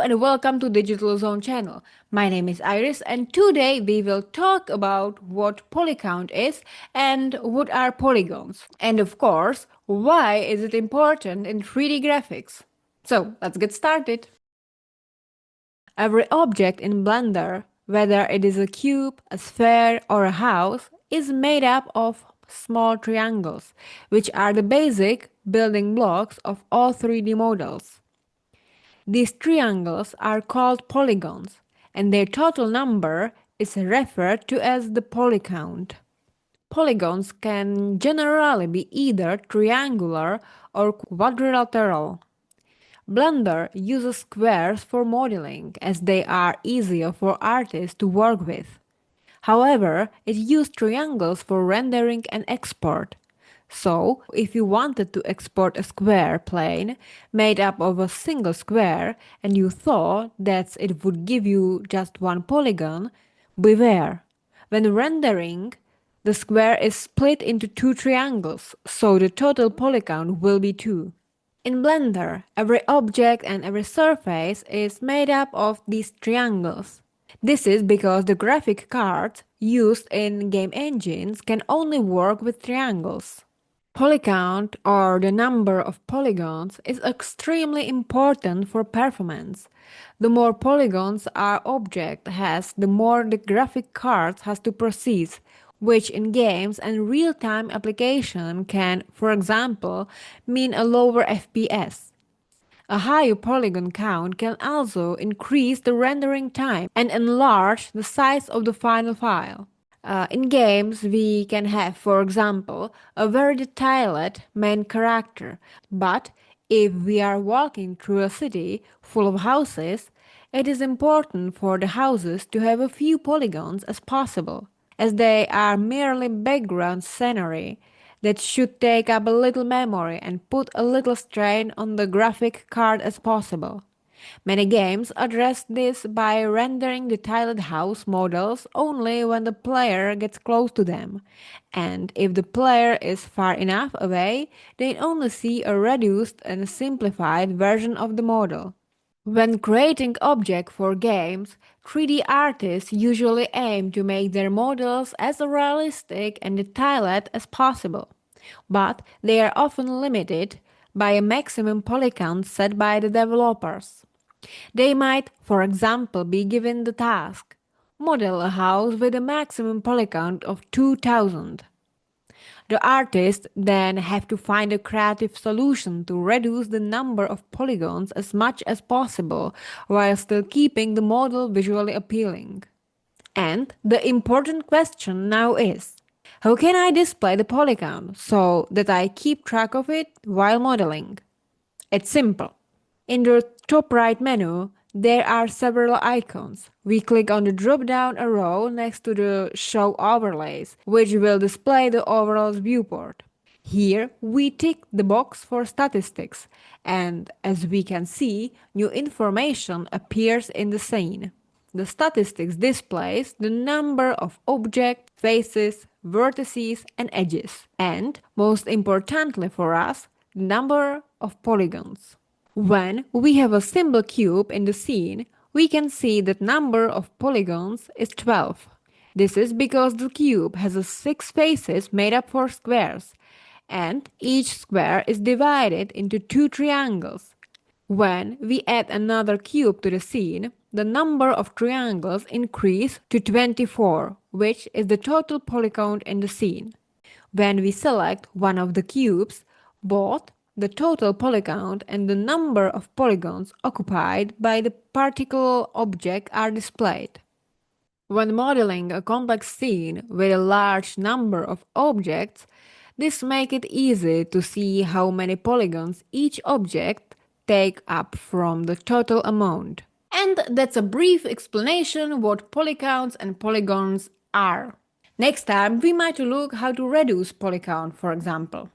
and welcome to Digital Zone channel. My name is Iris and today we will talk about what polycount is and what are polygons. And of course, why is it important in 3D graphics? So let's get started. Every object in Blender, whether it is a cube, a sphere or a house, is made up of small triangles, which are the basic building blocks of all 3D models. These triangles are called polygons, and their total number is referred to as the polycount. Polygons can generally be either triangular or quadrilateral. Blender uses squares for modeling as they are easier for artists to work with. However, it used triangles for rendering and export. So, if you wanted to export a square plane made up of a single square and you thought that it would give you just one polygon, beware. When rendering, the square is split into two triangles, so the total polygon will be 2. In Blender, every object and every surface is made up of these triangles. This is because the graphic cards used in game engines can only work with triangles. Polycount, or the number of polygons, is extremely important for performance. The more polygons our object has, the more the graphic card has to process, which in games and real-time application can, for example, mean a lower FPS. A higher polygon count can also increase the rendering time and enlarge the size of the final file. In games, we can have, for example, a very detailed main character, but if we are walking through a city full of houses, it is important for the houses to have a few polygons as possible, as they are merely background scenery that should take up a little memory and put a little strain on the graphic card as possible. Many games address this by rendering detailed house models only when the player gets close to them, and if the player is far enough away, they only see a reduced and simplified version of the model. When creating objects for games, 3D artists usually aim to make their models as realistic and detailed as possible, but they are often limited by a maximum polycount set by the developers. They might, for example, be given the task: model a house with a maximum polycount of 2000. The artists then have to find a creative solution to reduce the number of polygons as much as possible while still keeping the model visually appealing. And the important question now is, how can I display the polygon so that I keep track of it while modeling? It's simple. In the top right menu, there are several icons. We click on the drop-down arrow next to the Show Overlays, which will display the overall viewport. Here, we tick the box for statistics, and as we can see, new information appears in the scene. The statistics displays the number of objects, faces, vertices, and edges, and, most importantly for us, the number of polygons. When we have a simple cube in the scene, we can see that number of polygons is 12. This is because the cube has 6 faces made up for squares, and each square is divided into 2 triangles. When we add another cube to the scene, the number of triangles increase to 24, which is the total polycount in the scene. When we select one of the cubes, both the total polycount and the number of polygons occupied by the particular object are displayed. When modeling a complex scene with a large number of objects, this makes it easy to see how many polygons each object take up from the total amount. And that's a brief explanation what polycounts and polygons are. Next time we might look how to reduce polycount, for example.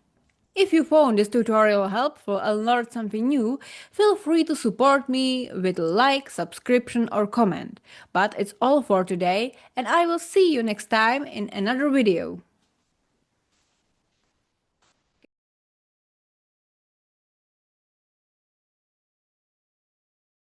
If you found this tutorial helpful and learned something new, feel free to support me with a like, subscription or comment. But it's all for today, and I will see you next time in another video.